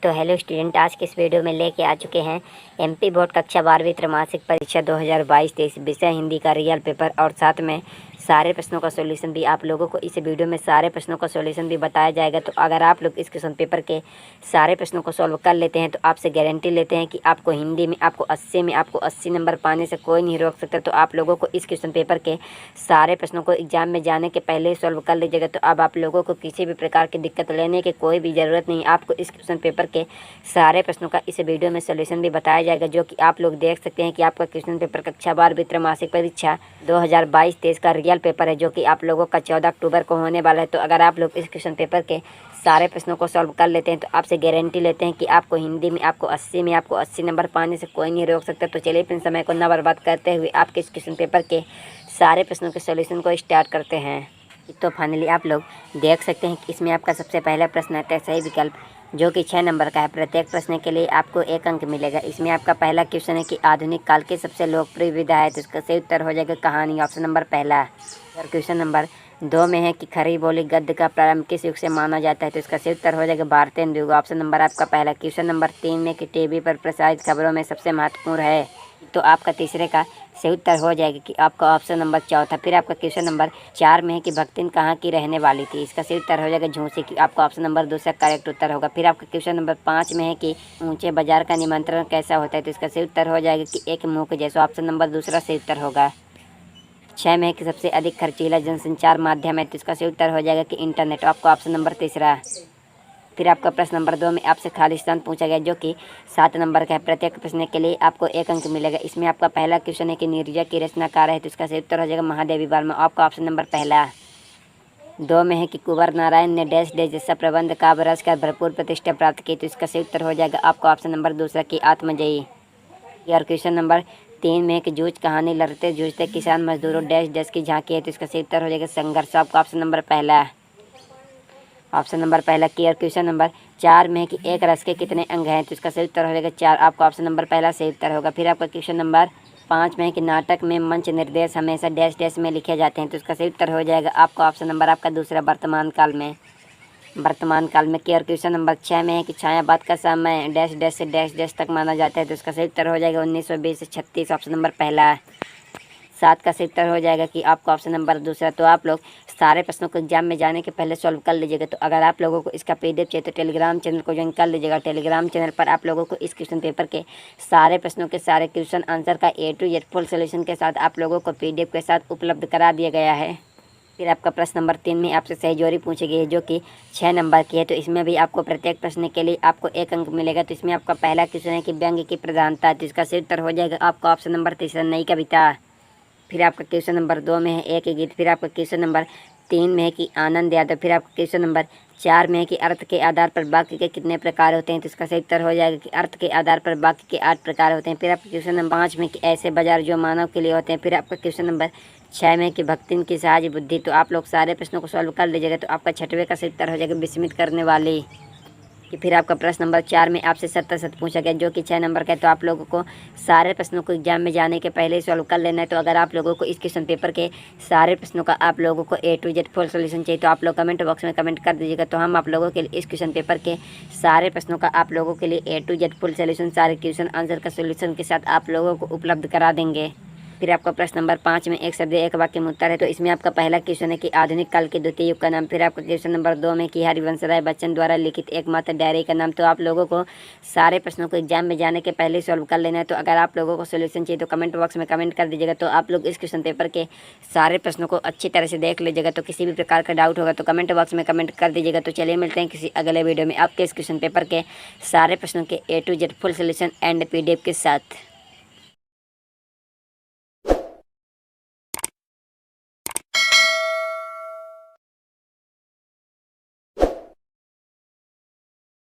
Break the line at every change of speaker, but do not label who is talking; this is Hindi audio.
तो हेलो स्टूडेंट, आज के इस वीडियो में लेके आ चुके हैं एमपी बोर्ड कक्षा 12वीं त्रैमासिक परीक्षा 2022-23 विषय हिंदी का रियल पेपर और साथ में सारे प्रश्नों का सॉल्यूशन भी आप लोगों को इस वीडियो में सारे प्रश्नों का सॉल्यूशन भी बताया जाएगा। तो अगर आप लोग इस क्वेश्चन पेपर के सारे प्रश्नों को सॉल्व कर लेते हैं तो आपसे गारंटी लेते हैं कि आपको हिंदी में आपको 80 नंबर पाने से कोई नहीं रोक सकता। तो आप लोगों को इस क्वेश्चन पेपर के सारे प्रश्नों को एग्जाम में जाने के पहले ही सॉल्व कर लीजिएगा। तो अब आप लोगों को किसी भी प्रकार की दिक्कत लेने की कोई भी ज़रूरत नहीं। आपको इस क्वेश्चन पेपर के सारे प्रश्नों का इस वीडियो में सॉल्यूशन भी बताया जाएगा, जो कि आप लोग देख सकते हैं कि आपका क्वेश्चन पेपर कक्षा 12वीं त्रैमासिक परीक्षा 2022-23 का रियल पेपर है, जो कि आप लोगों का 14 अक्टूबर को होने वाला है। तो अगर आप लोग इस क्वेश्चन पेपर के सारे प्रश्नों को सॉल्व कर लेते हैं तो आपसे गारंटी लेते हैं कि आपको हिंदी में आपको 80 नंबर पाने से कोई नहीं रोक सकता। तो चलिए फिर समय को ना बर्बाद करते हुए आपके इस क्वेश्चन पेपर के सारे प्रश्नों के सॉल्यूशन को स्टार्ट करते हैं। तो फाइनली आप लोग देख सकते हैं कि इसमें आपका सबसे पहला प्रश्न आता है सही विकल्प, जो कि 6 नंबर का है। प्रत्येक प्रश्न के लिए आपको 1 अंक मिलेगा। इसमें आपका पहला क्वेश्चन है कि आधुनिक काल की सबसे लोकप्रिय विधा है, तो इसका सही उत्तर हो जाएगा कहानी, ऑप्शन नंबर पहला। और क्वेश्चन नंबर 2 में है कि खड़ी बोली गद्य का प्रारंभ किस युग से माना जाता है, तो इसका सही उत्तर हो जाएगा भारतेंदु युग, ऑप्शन नंबर आपका पहला। क्वेश्चन नंबर 3 में कि टीवी पर प्रसारित खबरों में सबसे महत्वपूर्ण है, तो आपका तीसरे का सही उत्तर हो जाएगा कि आपका ऑप्शन नंबर चौथा। फिर आपका क्वेश्चन नंबर 4 में है कि भक्तिन कहाँ की रहने वाली थी, इसका सही उत्तर हो जाएगा झूसी की, आपका ऑप्शन नंबर दूसरा करेक्ट उत्तर होगा। फिर आपका क्वेश्चन नंबर 5 में है कि ऊंचे बाजार का निमंत्रण कैसा होता है, तो इसका सही उत्तर हो जाएगा कि एक मुंह के जैसा, ऑप्शन नंबर दूसरा सही उत्तर होगा। 6 में है कि सबसे अधिक खर्चीला जनसंचार माध्यम है, तो इसका सही उत्तर हो जाएगा कि इंटरनेट, आपका ऑप्शन नंबर तीसरा। फिर आपका प्रश्न नंबर 2 में आपसे खालिस्तान पूछा गया, जो कि 7 नंबर का है। प्रत्येक प्रश्न के लिए आपको 1 अंक मिलेगा। इसमें आपका पहला क्वेश्चन है कि नीरजा की रचनाकार है, तो इसका सही उत्तर हो जाएगा महादेवी वर्मा, आपका ऑप्शन नंबर पहला। 2 में है कि कुंवर नारायण ने डैश डैश जैसा प्रबंध काव्य रच कर भरपूर प्रतिष्ठा प्राप्त की, तो इसका सही उत्तर हो जाएगा आपका ऑप्शन नंबर दूसरा की आत्मजयी। और क्वेश्चन नंबर 3 में है कि जूझ कहानी लड़ते जूझते किसान मजदूरों डैश डैश की झांकी है, तो इसका सही उत्तर हो जाएगा संघर्ष, आपका ऑप्शन नंबर पहला, ऑप्शन नंबर पहला की। और क्वेश्चन नंबर 4 में है कि एक रस के कितने अंग हैं, तो इसका सही उत्तर हो जाएगा 4, आपका ऑप्शन नंबर पहला सही उत्तर होगा। फिर आपका क्वेश्चन नंबर 5 में है कि नाटक में मंच निर्देश हमेशा डैश डैश में लिखे जाते हैं, तो इसका सही उत्तर हो जाएगा आपका ऑप्शन नंबर आपका दूसरा वर्तमान काल में, वर्तमान काल में की। और क्वेश्चन नंबर 6 में है कि छायावाद का समय डैश डैश से डैश डैश तक माना जाता है, तो इसका सही उत्तर हो जाएगा 1920 से 36, ऑप्शन नंबर पहला। 7 का सही उत्तर हो जाएगा कि आपका ऑप्शन नंबर दूसरा। तो आप लोग सारे प्रश्नों को एग्जाम में जाने के पहले सॉल्व कर लीजिएगा। तो अगर आप लोगों को इसका पीडीएफ चाहिए तो टेलीग्राम चैनल को ज्वाइन कर लीजिएगा। टेलीग्राम चैनल पर आप लोगों को इस क्वेश्चन पेपर के सारे प्रश्नों के सारे क्वेश्चन आंसर का A to Z full solution के साथ आप लोगों को पीडीएफ के साथ उपलब्ध करा दिया गया है। फिर आपका प्रश्न नंबर 3 में आपसे सही जोड़ी पूछी गई है, जो कि 6 नंबर की है। तो इसमें भी आपको प्रत्येक प्रश्न के लिए आपको 1 अंक मिलेगा। तो इसमें आपका पहला क्वेश्चन है कि व्यंग्य की प्रधानता, तो इसका सही उत्तर हो जाएगा आपका ऑप्शन नंबर तीसरा नई कविता। फिर आपका क्वेश्चन नंबर 2 में है एक गीत। फिर आपका क्वेश्चन नंबर 3 में है कि आनंद यादव। फिर आपका क्वेश्चन नंबर 4 में है कि अर्थ के आधार पर वाक्य के कितने प्रकार होते हैं, तो इसका सही उत्तर हो जाएगा कि अर्थ के आधार पर वाक्य के 8 प्रकार होते हैं। फिर आपका क्वेश्चन नंबर 5 में कि ऐसे बाजार जो मानव के लिए होते हैं। फिर आपका क्वेश्चन नंबर 6 में कि भक्तिन की सहज बुद्धि। तो आप लोग सारे प्रश्नों को सॉल्व कर लीजिएगा। तो आपका 6वें का सही उत्तर हो जाएगा विस्मित करने वाली। कि फिर आपका प्रश्न नंबर 4 में आपसे 70 पूछा गया, जो कि 6 नंबर का है। तो आप लोगों को सारे प्रश्नों को एग्जाम में जाने के पहले ही सॉल्व कर लेना है। तो अगर आप लोगों को इस क्वेश्चन पेपर के सारे प्रश्नों का आप लोगों को A to Z full solution चाहिए तो आप लोग कमेंट बॉक्स में कमेंट कर दीजिएगा। तो हम आप लोगों के लिए इस क्वेश्चन पेपर के सारे प्रश्नों का आप लोगों के लिए A to Z full solution सारे क्वेश्चन आंसर का सोल्यूशन के साथ आप लोगों को उपलब्ध करा देंगे। फिर आपका प्रश्न नंबर 5 में एक शब्द एक वाक्य में उत्तर है। तो इसमें आपका पहला क्वेश्चन है कि आधुनिक काल के द्वितीय युग का नाम। फिर आपका क्वेश्चन नंबर 2 में कि हरिवंश राय बच्चन द्वारा लिखित एकमात्र डायरी का नाम। तो आप लोगों को सारे प्रश्नों को एग्जाम में जाने के पहले सॉल्व कर लेना है। तो अगर आप लोगों को सोल्यूशन चाहिए तो कमेंट बॉक्स में कमेंट कर दीजिएगा। तो आप लोग इस क्वेश्चन पेपर के सारे प्रश्नों को अच्छी तरह से देख लीजिएगा। तो किसी भी प्रकार का डाउट होगा तो कमेंट बॉक्स में कमेंट कर दीजिएगा। तो चलिए मिलते हैं किसी अगले वीडियो में आपके इस क्वेश्चन पेपर के सारे प्रश्नों के A to Z full solution and PDF के साथ।